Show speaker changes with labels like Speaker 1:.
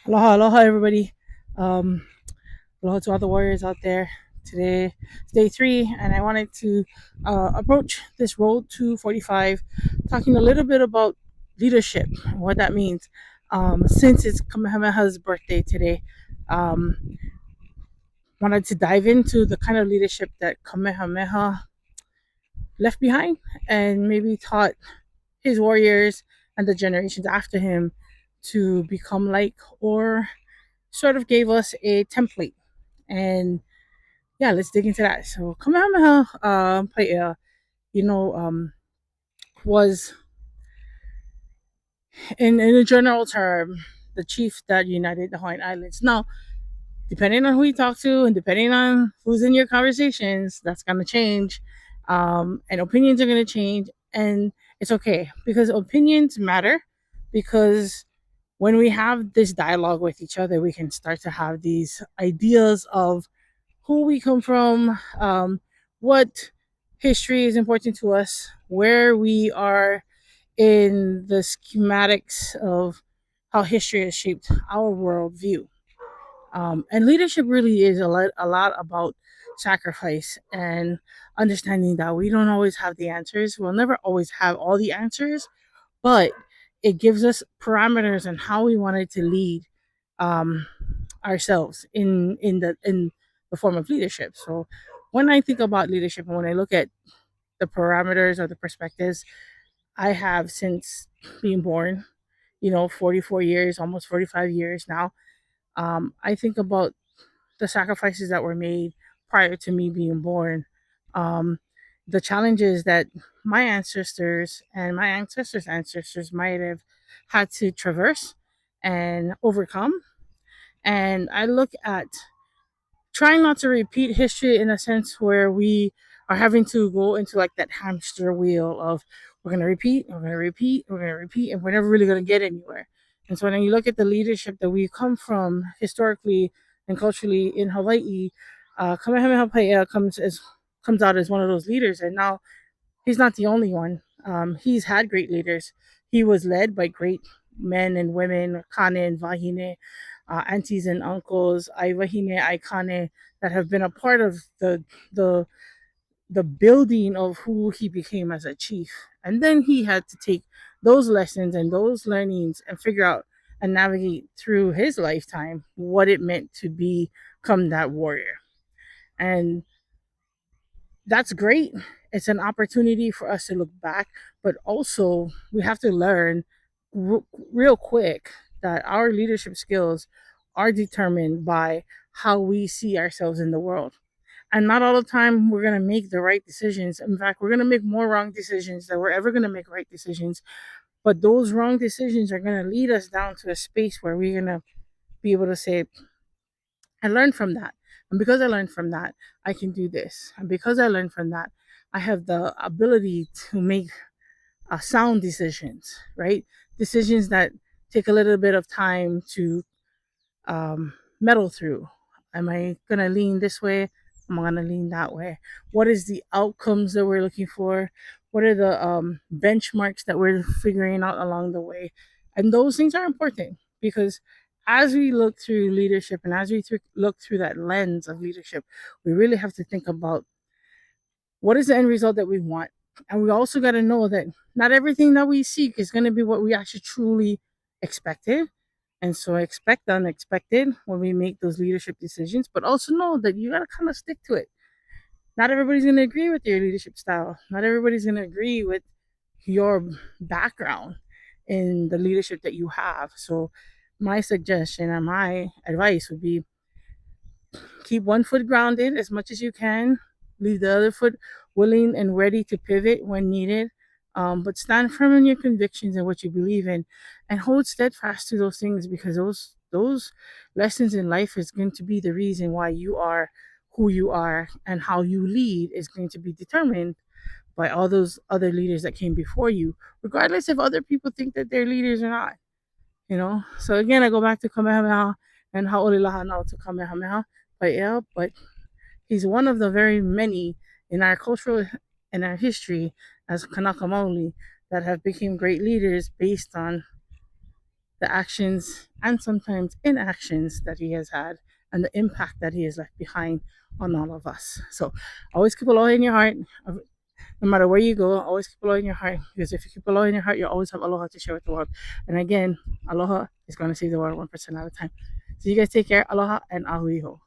Speaker 1: Aloha, aloha, everybody. Um, Aloha to all the warriors out there. Today is day three, and I wanted to approach this road to 45, talking a little bit about leadership and what that means. Since it's Kamehameha's birthday today, um, wanted to dive into the kind of leadership that Kamehameha left behind and maybe taught his warriors and the generations after him to become like, or sort of gave us a template. And yeah, let's dig into that. So Kamehameha, you know, um, was in a general term the chief that united the Hawaiian Islands. Now, depending on who you talk to and depending on who's in your conversations, that's gonna change, and opinions are gonna change, and it's okay because opinions matter. Because when we have this dialogue with each other, we can start to have these ideas of who we come from, what history is important to us, where we are in the schematics of how history has shaped our worldview. And leadership really is a lot about sacrifice and understanding that we don't always have the answers. We'll never always have all the answers, but it gives us parameters on how we wanted to lead, um, ourselves in the form of leadership. So when I think about leadership and when I look at the parameters or the perspectives I have since being born, 44 years, almost 45 years now, I think about the sacrifices that were made prior to me being born, um, the challenges that my ancestors and my ancestors' ancestors might have had to traverse and overcome. And I look at trying not to repeat history in a sense where we are having to go into like that hamster wheel of we're going to repeat, we're going to repeat, we're going to repeat, and we're never really going to get anywhere. And so when you look at the leadership that we come from historically and culturally in Hawaii, Kamehameha Paea comes out as one of those leaders, and now he's not the only one. He's had great leaders. He was led by great men and women, Kane and Vahine, aunties and uncles, Aivahine, Aikane, that have been a part of the the building of who he became as a chief. And then he had to take those lessons and those learnings and figure out and navigate through his lifetime what it meant to become that warrior. And that's great. It's an opportunity for us to look back, but also we have to learn real quick that our leadership skills are determined by how we see ourselves in the world. And not all the time we're going to make the right decisions. In fact, we're going to make more wrong decisions than we're ever going to make right decisions. But those wrong decisions are going to lead us down to a space where we're going to be able to say, I learned from that. And because I learned from that, I can do this. And because I learned from that, I have the ability to make sound decisions, right? Decisions that take a little bit of time to meddle through. Am I going to lean this way? Am I going to lean that way? What is the outcomes that we're looking for? What are the benchmarks that we're figuring out along the way? And those things are important because as we look through leadership and as we look through that lens of leadership, we really have to think about what is the end result that we want. And we also got to know that not everything that we seek is going to be what we actually truly expected. And so expect the unexpected when we make those leadership decisions, but also know that you got to kind of stick to it. Not everybody's going to agree with your leadership style. Not everybody's going to agree with your background in the leadership that you have. So my suggestion and my advice would be keep one foot grounded as much as you can, leave the other foot willing and ready to pivot when needed. But stand firm in your convictions and what you believe in, and hold steadfast to those things because those lessons in life is going to be the reason why you are who you are, and how you lead is going to be determined by all those other leaders that came before you, regardless if other people think that they're leaders or not. So again, I go back to Kamehameha and Ha'olilaha now to Kamehameha. But yeah, but he's one of the very many in our cultural and our history as Kanaka Maoli that have become great leaders based on the actions and sometimes inactions that he has had and the impact that he has left behind on all of us. So always keep aloha in your heart. No matter where you go, always keep aloha in your heart, because if you keep aloha in your heart, you always have aloha to share with the world. And again, aloha is going to save the world 1% at a time. So you guys take care. Aloha and ahui ho.